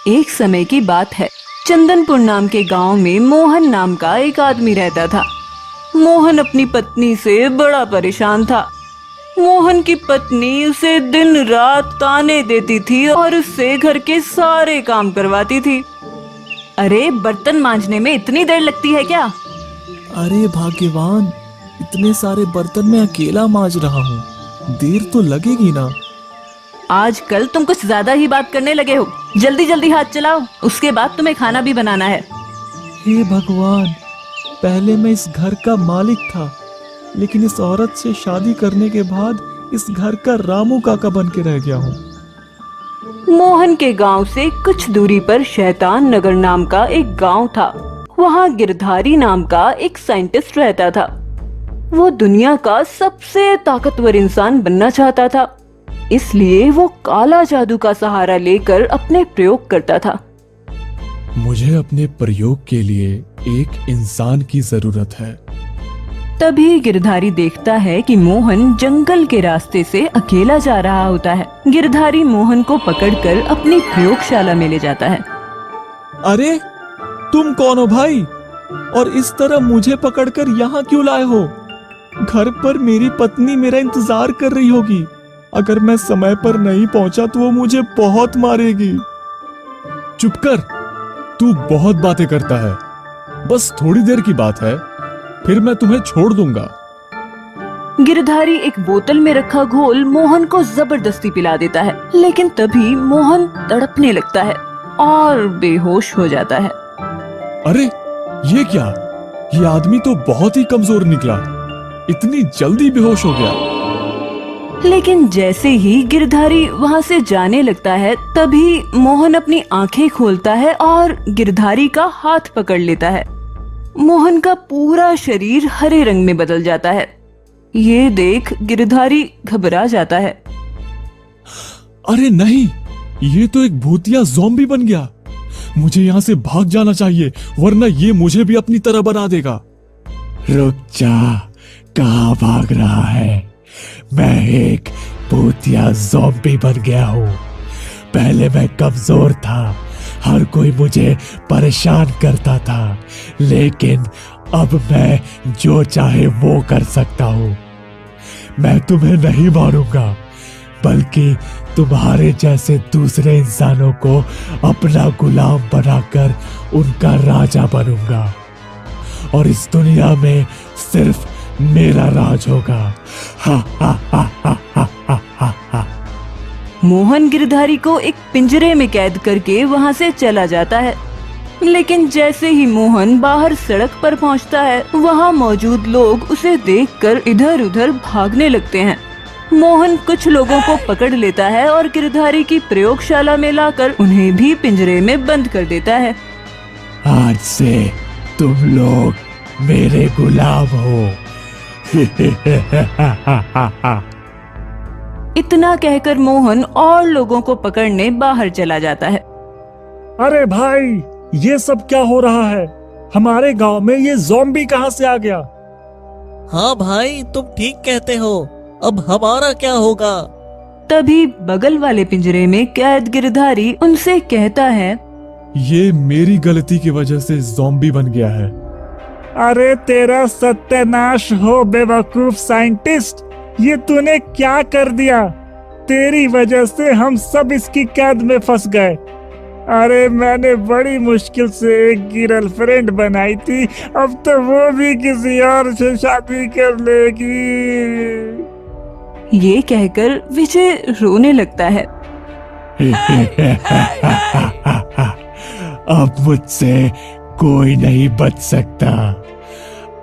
एक समय की बात है। चंदनपुर नाम के गांव में मोहन नाम का एक आदमी रहता था। मोहन अपनी पत्नी से बड़ा परेशान था। मोहन की पत्नी उसे दिन रात ताने देती थी और उससे घर के सारे काम करवाती थी। अरे, बर्तन मांजने में इतनी देर लगती है क्या? अरे भाग्यवान, इतने सारे बर्तन मैं अकेला मांज रहा हूँ, देर तो लगेगी ना। आजकल तुम कुछ ज्यादा ही बात करने लगे हो। जल्दी जल्दी हाथ चलाओ, उसके बाद तुम्हें खाना भी बनाना है। हे भगवान, पहले मैं इस घर का मालिक था, लेकिन इस औरत से शादी करने के बाद इस घर का रामू काका बन के रह गया हूँ। मोहन के गांव से कुछ दूरी पर शैतान नगर नाम का एक गांव था। वहाँ गिरधारी नाम का एक साइंटिस्ट रहता था। वो दुनिया का सबसे ताकतवर इंसान बनना चाहता था, इसलिए वो काला जादू का सहारा लेकर अपने प्रयोग करता था। मुझे अपने प्रयोग के लिए एक इंसान की जरूरत है। तभी गिरधारी देखता है कि मोहन जंगल के रास्ते से अकेला जा रहा होता है। गिरधारी मोहन को पकड़कर अपनी प्रयोगशाला में ले जाता है। अरे, तुम कौन हो भाई? और इस तरह मुझे पकड़कर यहाँ क्यों लाए हो? घर पर मेरी पत्नी मेरा इंतजार कर रही होगी। अगर मैं समय पर नहीं पहुंचा तो वो मुझे बहुत मारेगी। चुप कर, तू बहुत बातें करता है। बस थोड़ी देर की बात है, फिर मैं तुम्हें छोड़ दूंगा। गिरधारी एक बोतल में रखा घोल मोहन को जबरदस्ती पिला देता है, लेकिन तभी मोहन तड़पने लगता है और बेहोश हो जाता है। अरे, ये क्या? ये आदमी तो बहुत ही कमजोर निकला, इतनी जल्दी बेहोश हो गया। लेकिन जैसे ही गिरधारी वहाँ से जाने लगता है, तभी मोहन अपनी आंखें खोलता है और गिरधारी का हाथ पकड़ लेता है। मोहन का पूरा शरीर हरे रंग में बदल जाता है। ये देख गिरधारी घबरा जाता है। अरे नहीं, ये तो एक भूतिया ज़ॉम्बी बन गया। मुझे यहाँ से भाग जाना चाहिए, वरना ये मुझे भी अपनी तरह बना देगा। रुक जा, कहाँ भाग रहा है? मैं एक भूतिया ज़ॉम्बी बन गया हूँ। पहले मैं कमजोर था, हर कोई मुझे परेशान करता था, लेकिन अब मैं जो चाहे वो कर सकता हूँ। मैं तुम्हें नहीं मारूंगा, बल्कि तुम्हारे जैसे दूसरे इंसानों को अपना गुलाम बनाकर उनका राजा बनूंगा, और इस दुनिया में सिर्फ मेरा राज होगा। हा हा हा हा हा हा हा। मोहन गिरधारी को एक पिंजरे में कैद करके वहाँ से चला जाता है। लेकिन जैसे ही मोहन बाहर सड़क पर पहुँचता है, वहाँ मौजूद लोग उसे देखकर इधर उधर भागने लगते हैं। मोहन कुछ लोगों को पकड़ लेता है और गिरधारी की प्रयोगशाला में लाकर उन्हें भी पिंजरे में बंद कर देता है। आज से तुम लोग मेरे गुलाम हो। इतना कहकर मोहन और लोगों को पकड़ने बाहर चला जाता है। अरे भाई, ये सब क्या हो रहा है? हमारे गांव में ये ज़ॉम्बी कहाँ से आ गया? हाँ भाई, तुम ठीक कहते हो। अब हमारा क्या होगा? तभी बगल वाले पिंजरे में कैद गिरधारी उनसे कहता है, ये मेरी गलती की वजह से ज़ॉम्बी बन गया है। अरे तेरा सत्यानाश हो बेवकूफ साइंटिस्ट! ये तूने क्या कर दिया? तेरी वजह से हम सब इसकी कैद में फंस गए। अरे मैंने बड़ी मुश्किल से एक गर्लफ्रेंड बनाई थी, अब तो वो भी किसी और से शादी कर लेगी। ये कहकर विजय रोने लगता है। अब मुझसे कोई नहीं बच सकता।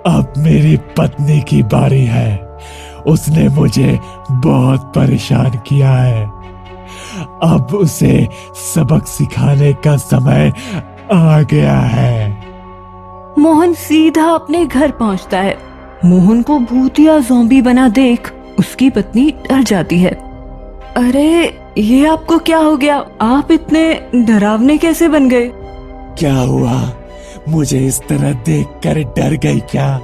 अब मेरी पत्नी की बारी है। उसने मुझे बहुत परेशान किया है। अब उसे सबक सिखाने का समय आ गया है। मोहन सीधा अपने घर पहुंचता है। मोहन को भूतिया ज़ॉम्बी बना देख उसकी पत्नी डर जाती है। अरे, ये आपको क्या हो गया? आप इतने डरावने कैसे बन गए? क्या हुआ? मुझे इस तरह देखकर डर गई क्या?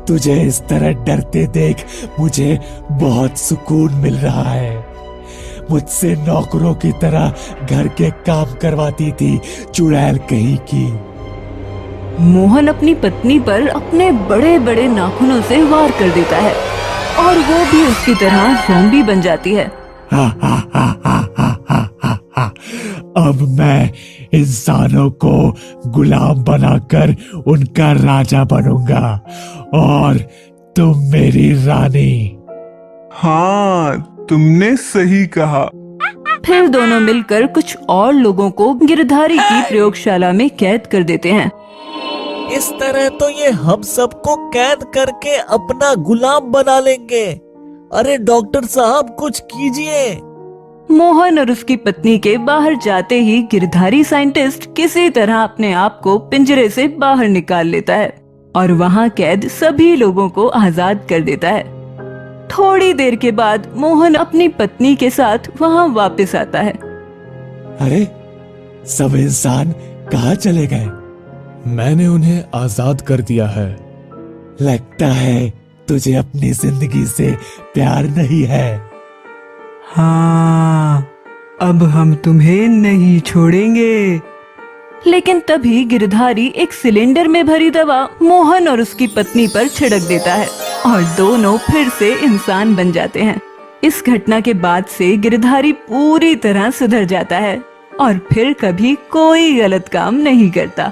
तुझे इस तरह डरते देख मुझे बहुत सुकून मिल रहा है। मुझसे नौकरों की तरह घर के काम करवाती थी, चुड़ैल कहीं की। मोहन अपनी पत्नी पर अपने बड़े बड़े नाखूनों से वार कर देता है और वो भी उसकी तरह ज़ॉम्बी बन जाती है। हा हा हा हा हा हा हा हा। अब मैं इंसानों को गुलाम बनाकर उनका राजा बनूंगा और तुम मेरी रानी। हाँ, तुमने सही कहा। फिर दोनों मिलकर कुछ और लोगों को गिरधारी की प्रयोगशाला में कैद कर देते हैं। इस तरह तो ये हम सबको कैद करके अपना गुलाम बना लेंगे। अरे डॉक्टर साहब, कुछ कीजिए। मोहन और उसकी पत्नी के बाहर जाते ही गिरधारी साइंटिस्ट किसी तरह अपने आप को पिंजरे से बाहर निकाल लेता है और वहाँ कैद सभी लोगों को आजाद कर देता है। थोड़ी देर के बाद मोहन अपनी पत्नी के साथ वहाँ वापस आता है। अरे सब इंसान कहाँ चले गए? मैंने उन्हें आजाद कर दिया है। लगता है तुझे अपनी जिंदगी से प्यार नहीं है। हाँ, अब हम तुम्हें नहीं छोड़ेंगे। लेकिन तभी गिरधारी एक सिलेंडर में भरी दवा मोहन और उसकी पत्नी पर छिड़क देता है और दोनों फिर से इंसान बन जाते हैं। इस घटना के बाद से गिरधारी पूरी तरह सुधर जाता है और फिर कभी कोई गलत काम नहीं करता।